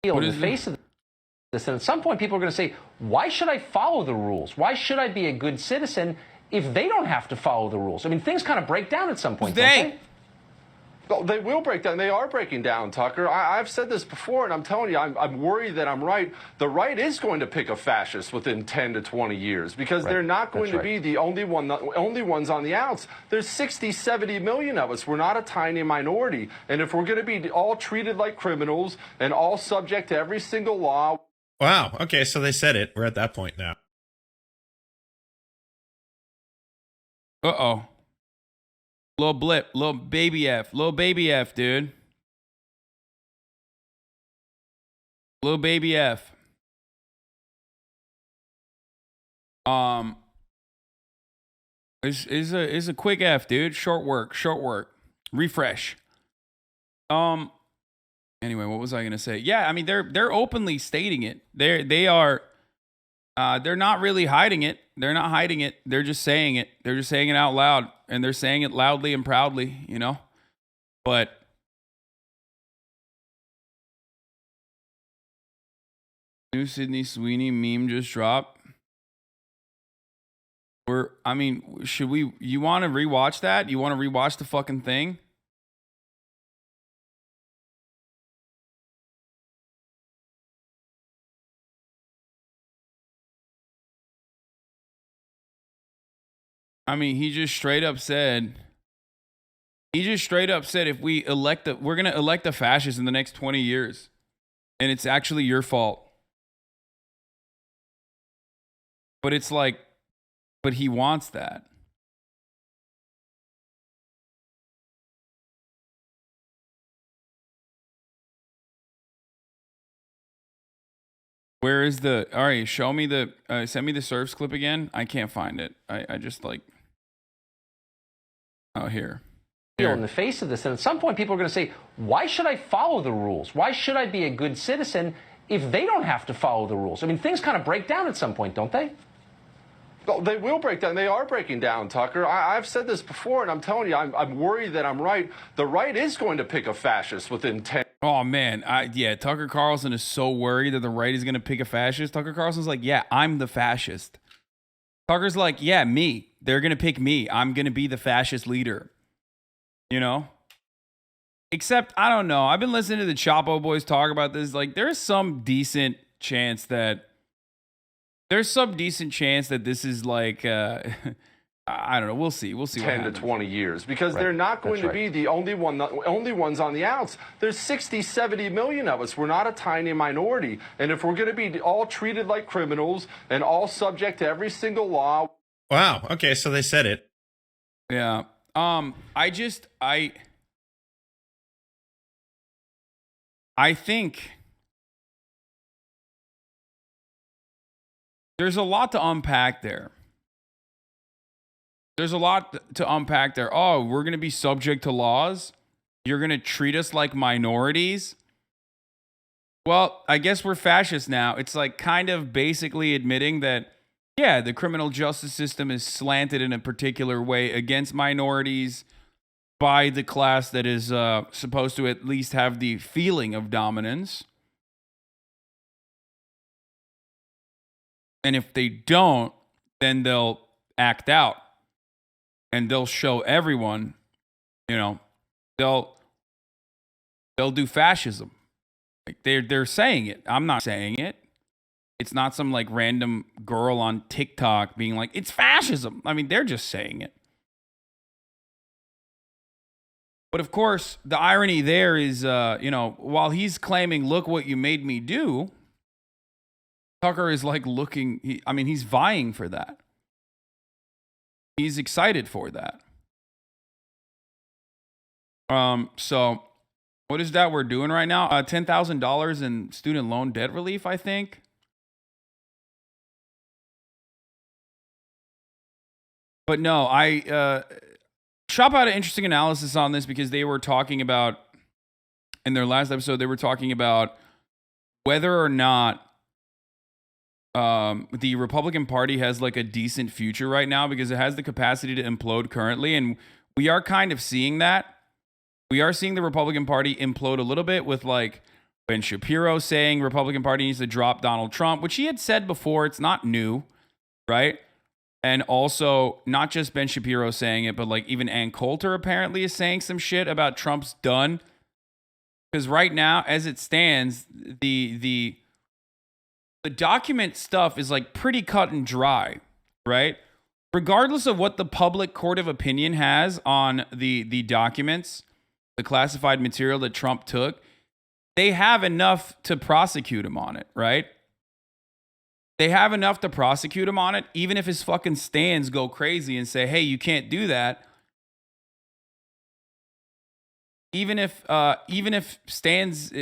in the face of this. And at some point, people are going to say, why should I follow the rules? Why should I be a good citizen if they don't have to follow the rules? I mean, things kind of break down at some point, don't they? Well, they will break down. They are breaking down, Tucker. I've said this before, and I'm telling you, I'm worried that I'm right. The right is going to pick a fascist within 10 to 20 years because they're not going to be the only ones on the outs. There's 60, 70 million of us. We're not a tiny minority. And if we're going to be all treated like criminals and all subject to every single law. Wow. Okay, so they said it. We're at that point now. Uh-oh. Little blip, little baby F, dude. Little baby F. Is a quick F, dude. Short work. Refresh. Anyway, what was I gonna say? Yeah, I mean they're openly stating it. They're not really hiding it. They're not hiding it. They're just saying it. They're just saying it out loud. And they're saying it loudly and proudly, you know? But new Sydney Sweeney meme just dropped. Should we, you want to rewatch that? You want to rewatch the fucking thing? I mean, he just straight up said if we elect we're going to elect a fascist in the next 20 years. And it's actually your fault. But it's like, but he wants that. Where is the, all right, show me the, send me the surfs clip again. I can't find it. I just like, oh, here. In the face of this. And at some point, people are going to say, why should I follow the rules? Why should I be a good citizen if they don't have to follow the rules? I mean, things kind of break down at some point, don't they? Well, they will break down. They are breaking down, Tucker. I've said this before, and I'm telling you, I'm worried that I'm right. The right is going to pick a fascist within 10. Oh, man. Yeah, Tucker Carlson is so worried that the right is going to pick a fascist. Tucker Carlson's like, yeah, I'm the fascist. Tucker's like, yeah, me. They're going to pick me. I'm going to be the fascist leader. You know? Except, I don't know. I've been listening to the Chapo boys talk about this. Like, there's some decent chance that this is like, I don't know. We'll see. We'll see. 10 to 20 years because they're not going to be the only ones on the outs. There's 60, 70 million of us. We're not a tiny minority. And if we're going to be all treated like criminals and all subject to every single law. Wow. Okay. So they said it. Yeah. I think there's a lot to unpack there. Oh, we're going to be subject to laws. You're going to treat us like minorities. Well, I guess we're fascists now. It's like kind of basically admitting that, yeah, the criminal justice system is slanted in a particular way against minorities by the class that is supposed to at least have the feeling of dominance. And if they don't, then they'll act out. And they'll show everyone, you know, they'll do fascism. Like they're saying it. I'm not saying it. It's not some like random girl on TikTok being like, it's fascism. I mean, they're just saying it. But of course, the irony there is, you know, while he's claiming, look what you made me do, Tucker is like looking, he's vying for that. He's excited for that. So what is that we're doing right now? $10,000 in student loan debt relief, I think. But no, Shop had an interesting analysis on this because they were talking about, in their last episode, they were talking about whether or not the Republican Party has like a decent future right now because it has the capacity to implode currently. And we are kind of seeing that. We are seeing the Republican Party implode a little bit with like Ben Shapiro saying Republican Party needs to drop Donald Trump, which he had said before. It's not new, right? And also, not just Ben Shapiro saying it, but like even Ann Coulter apparently is saying some shit about Trump's done. Because right now, as it stands, the document stuff is like pretty cut and dry, right? Regardless of what the public court of opinion has on the documents, the classified material that Trump took, they have enough to prosecute him on it, right? They have enough to prosecute him on it, even if his fucking stands go crazy and say, hey, you can't do that. Even if stands,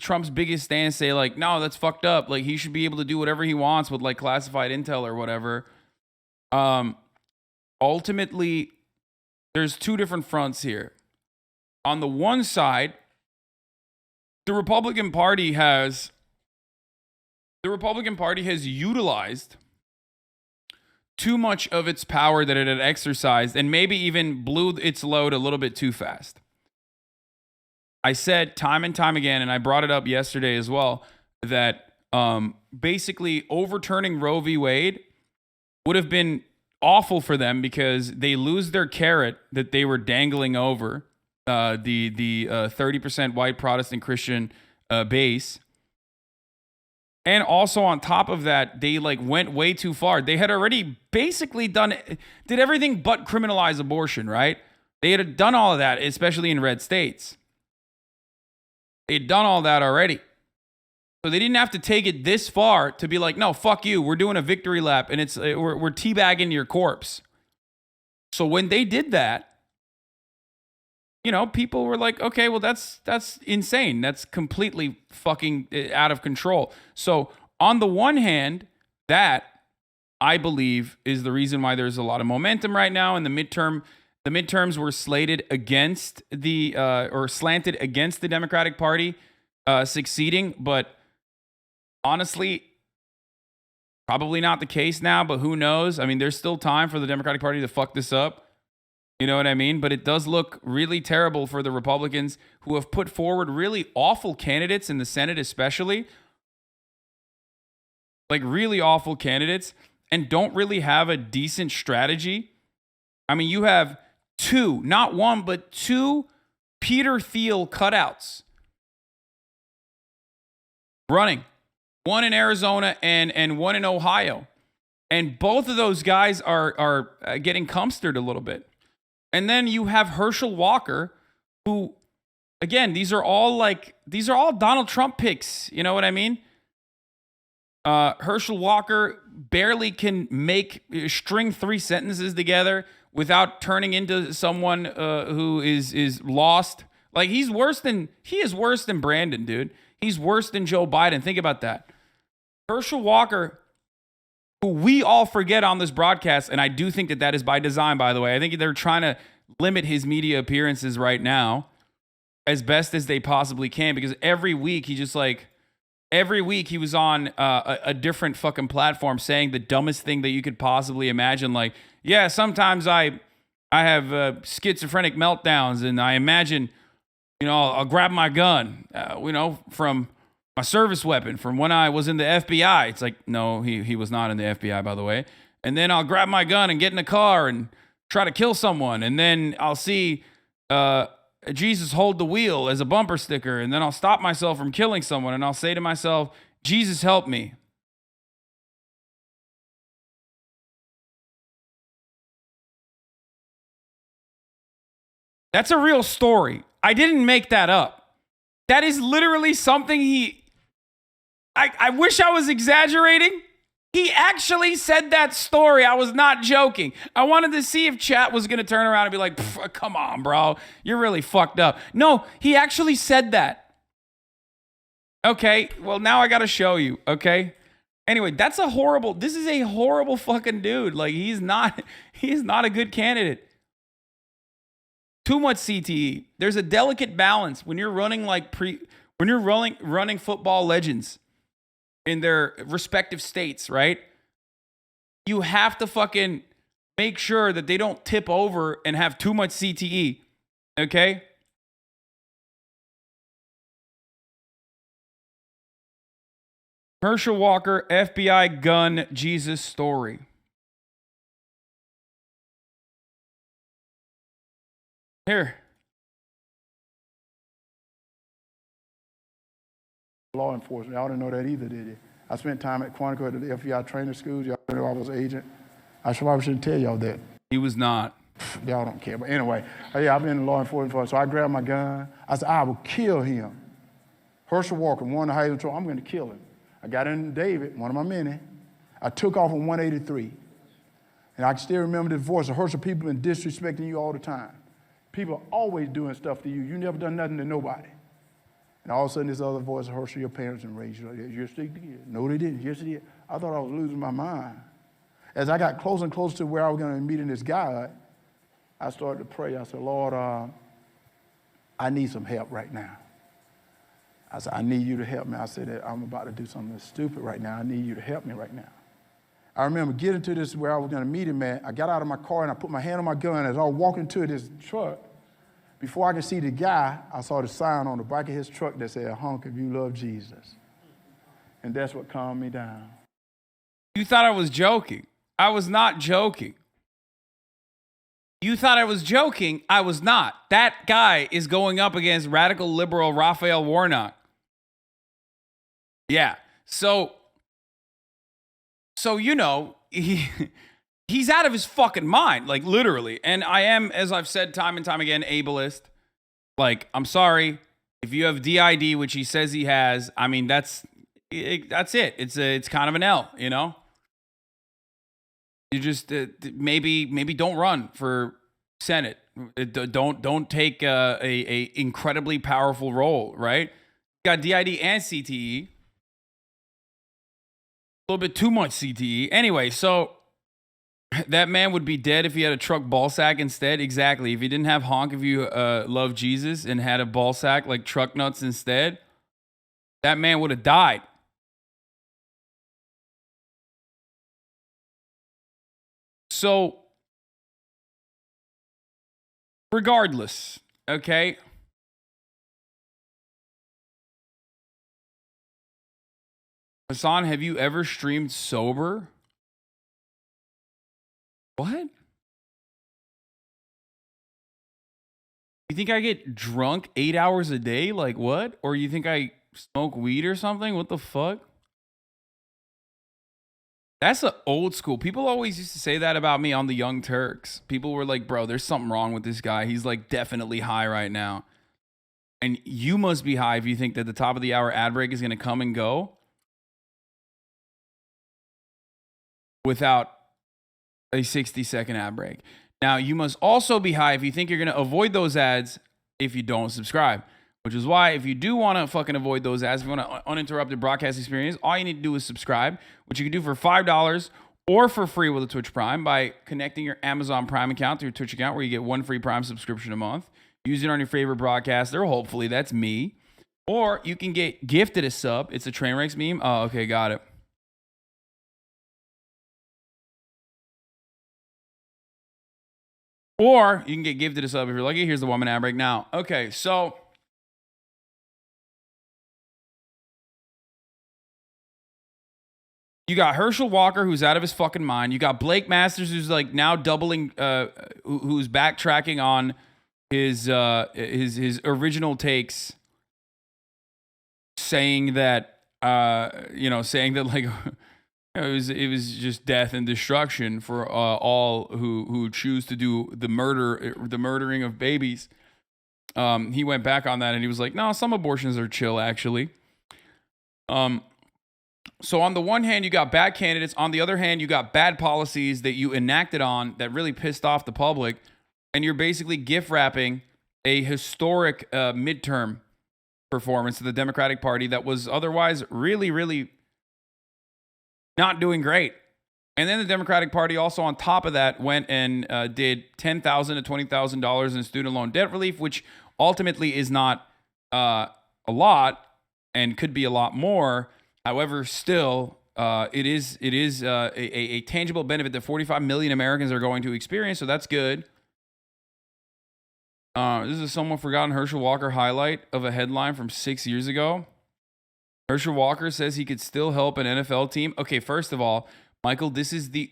Trump's biggest stands say like, no, that's fucked up. Like he should be able to do whatever he wants with like classified intel or whatever. Ultimately, there's two different fronts here. On the one side, the Republican Party has utilized too much of its power that it had exercised and maybe even blew its load a little bit too fast. I said time and time again, and I brought it up yesterday as well, that basically overturning Roe v. Wade would have been awful for them because they lose their carrot that they were dangling over the 30% white Protestant Christian base. And also on top of that, they like went way too far. They had already basically did everything but criminalize abortion, right? They had done all of that, especially in red states. They'd done all that already. So they didn't have to take it this far to be like, no, fuck you. We're doing a victory lap and we're teabagging your corpse. So when they did that, you know, people were like, okay, well, that's insane. That's completely fucking out of control. So on the one hand, that I believe is the reason why there's a lot of momentum right now. And the midterms were slated against slanted against the Democratic Party succeeding. But honestly, probably not the case now, but who knows? I mean, there's still time for the Democratic Party to fuck this up. You know what I mean? But it does look really terrible for the Republicans who have put forward really awful candidates in the Senate, especially. Like really awful candidates and don't really have a decent strategy. I mean, you have two, not one, but two Peter Thiel cutouts running. One in Arizona and one in Ohio. And both of those guys are getting cumstered a little bit. And then you have Herschel Walker, who, again, these are all Donald Trump picks. You know what I mean? Herschel Walker barely can string three sentences together without turning into someone who is lost. Like he is worse than Brandon, dude. He's worse than Joe Biden. Think about that. Herschel Walker, who we all forget on this broadcast, and I do think that is by design, by the way. I think they're trying to limit his media appearances right now as best as they possibly can, because every week he was on a different fucking platform saying the dumbest thing that you could possibly imagine. Like, yeah, sometimes I have schizophrenic meltdowns, and I imagine, you know, I'll grab my gun, from my service weapon from when I was in the FBI. It's like, no, he was not in the FBI, by the way. And then I'll grab my gun and get in a car and try to kill someone. And then I'll see Jesus hold the wheel as a bumper sticker. And then I'll stop myself from killing someone. And I'll say to myself, Jesus, help me. That's a real story. I didn't make that up. That is literally something I wish I was exaggerating. He actually said that story. I was not joking. I wanted to see if chat was going to turn around and be like, come on, bro. You're really fucked up. No, he actually said that. Okay, well, now I got to show you, okay? Anyway, this is a horrible fucking dude. Like, he's not a good candidate. Too much CTE. There's a delicate balance when you're running running football legends in their respective states, right? You have to fucking make sure that they don't tip over and have too much CTE, okay? Herschel Walker, FBI gun Jesus story. Here. Law enforcement. Y'all didn't know that either, did you? I spent time at Quantico at the FBI training schools. Y'all know I was an agent. I probably shouldn't tell y'all that. He was not. Y'all don't care. But anyway, yeah, I've been in law enforcement for, so I grabbed my gun. I said, I will kill him. Herschel Walker, one of the highest control, I'm going to kill him. I got in David, one of my many. I took off on 183. And I can still remember the voice of Herschel. People been disrespecting you all the time. People are always doing stuff to you. You never done nothing to nobody. And all of a sudden, this other voice of Herschel, your parents didn't raise you like that. Yes, they did. No, they didn't. Yes, they did. I thought I was losing my mind. As I got closer and closer to where I was going to meet in this guy, I started to pray. I said, Lord, I need some help right now. I said, I need you to help me. I said, I'm about to do something stupid right now. I need you to help me right now. I remember getting to this where I was going to meet him at. I got out of my car and I put my hand on my gun. As I was walking to this truck, before I could see the guy, I saw the sign on the back of his truck that said, honk if you love Jesus. And that's what calmed me down. You thought I was joking. I was not joking. You thought I was joking. I was not. That guy is going up against radical liberal Raphael Warnock. Yeah. So you know, he's out of his fucking mind, like literally. And I am, as I've said time and time again, ableist. Like, I'm sorry if you have DID, which he says he has. I mean, that's it. It's kind of an L, you know. You just maybe don't run for Senate. Don't take a incredibly powerful role, right? You got DID and CTE. A little bit too much CTE. Anyway, so that man would be dead if he had a truck ball sack instead. Exactly. If he didn't have honk if you love Jesus and had a ball sack like truck nuts instead, that man would have died. So, regardless, okay? Hasan, have you ever streamed sober? What? You think I get drunk 8 hours a day? Like what? Or you think I smoke weed or something? What the fuck? That's a old school. People always used to say that about me on the Young Turks. People were like, bro, there's something wrong with this guy. He's like definitely high right now. And you must be high if you think that the top of the hour ad break is going to come and go without a 60-second ad break. Now, you must also be high if you think you're going to avoid those ads if you don't subscribe. Which is why if you do want to fucking avoid those ads, if you want an uninterrupted broadcast experience, all you need to do is subscribe, which you can do for $5 or for free with a Twitch Prime by connecting your Amazon Prime account to your Twitch account, where you get one free Prime subscription a month. Use it on your favorite broadcaster. Hopefully, that's me. Or you can get gifted a sub. It's a Trainwrecks meme. Oh, okay, got it. Or you can get gifted a sub if you're lucky. Here's the 1 minute ad break now. Okay, so you got Herschel Walker, who's out of his fucking mind. You got Blake Masters, who's like now doubling, who's backtracking on his original takes, saying that saying that like it was just death and destruction for all who choose to do the murdering of babies. He went back on that and he was like, no, some abortions are chill actually. So on the one hand, you got bad candidates. On the other hand, you got bad policies that you enacted on that really pissed off the public. And you're basically gift wrapping a historic midterm performance to the Democratic Party that was otherwise really, really not doing great. And then the Democratic Party also on top of that went and did $10,000 to $20,000 in student loan debt relief, which ultimately is not a lot and could be a lot more. However, still, it is a tangible benefit that 45 million Americans are going to experience, so that's good. This is a somewhat forgotten Herschel Walker highlight of a headline from 6 years ago. Herschel Walker says he could still help an NFL team. Okay, first of all, Michael, this is the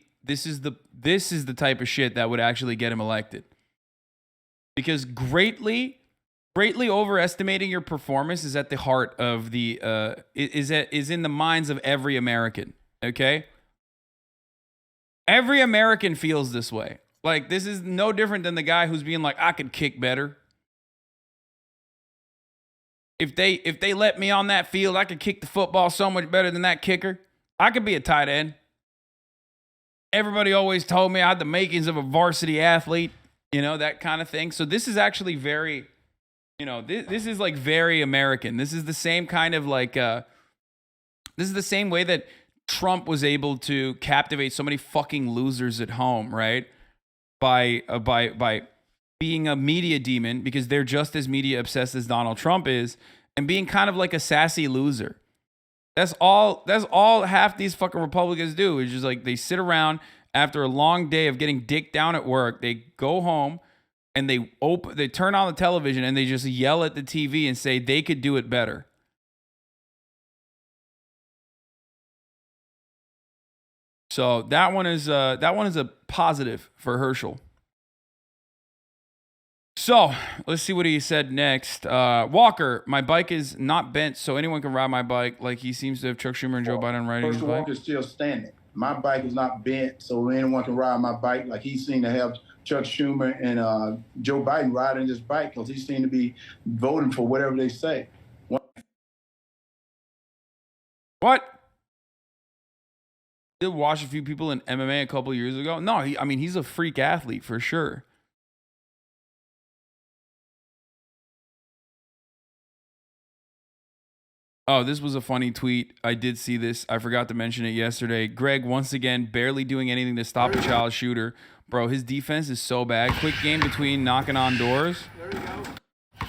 type of shit that would actually get him elected. Because greatly overestimating your performance is at the heart of the is in the minds of every American. Okay? Every American feels this way. Like, this is no different than the guy who's being like, I could kick better. If they let me on that field, I could kick the football so much better than that kicker. I could be a tight end. Everybody always told me I had the makings of a varsity athlete, you know, that kind of thing. So this is actually very, you know, this is like very American. This is the same kind of like, this is the same way that Trump was able to captivate so many fucking losers at home, right? By being a media demon, because they're just as media obsessed as Donald Trump is, and being kind of like a sassy loser. That's all half these fucking Republicans do, is just like they sit around after a long day of getting dicked down at work. They go home and they turn on the television and they just yell at the TV and say they could do it better. So that one is a positive for Herschel. So let's see what he said next. Walker, my bike is not bent, so anyone can ride my bike. Like, he seems to have Chuck Schumer and Joe Biden riding his bike. Walker is still standing. My bike is not bent, so anyone can ride my bike. Like, he seemed to have Chuck Schumer and Joe Biden riding his bike, because he seemed to be voting for whatever they say. What? Did watch a few people in MMA a couple years ago. No, he's a freak athlete for sure. Oh, this was a funny tweet. I did see this. I forgot to mention it yesterday. Greg, once again, barely doing anything to stop a child shooter. Bro, his defense is so bad. Quick game between knocking on doors. There you go.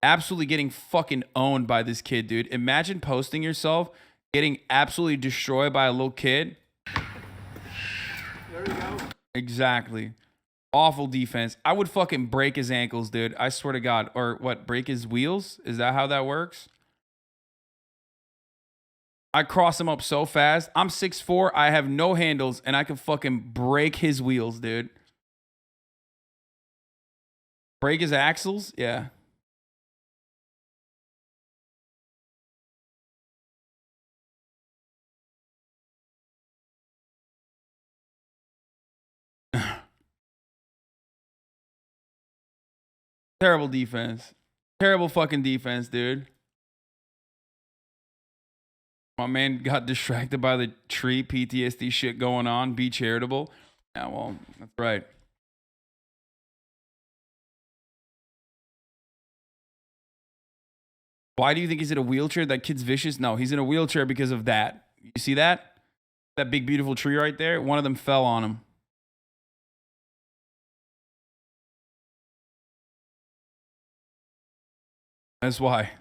Absolutely getting fucking owned by this kid, dude. Imagine posting yourself, getting absolutely destroyed by a little kid. There you go. Exactly. Awful defense. I would fucking break his ankles, dude. I swear to God. Or what, break his wheels? Is that how that works? I cross him up so fast. I'm 6'4". I have no handles, and I can fucking break his wheels, dude. Break his axles? Yeah. Terrible defense. Terrible fucking defense, dude. My man got distracted by the tree, PTSD shit going on. Be charitable. Yeah, well, that's right. Why do you think he's in a wheelchair? That kid's vicious? No, he's in a wheelchair because of that. You see that? That big, beautiful tree right there? One of them fell on him. That's why.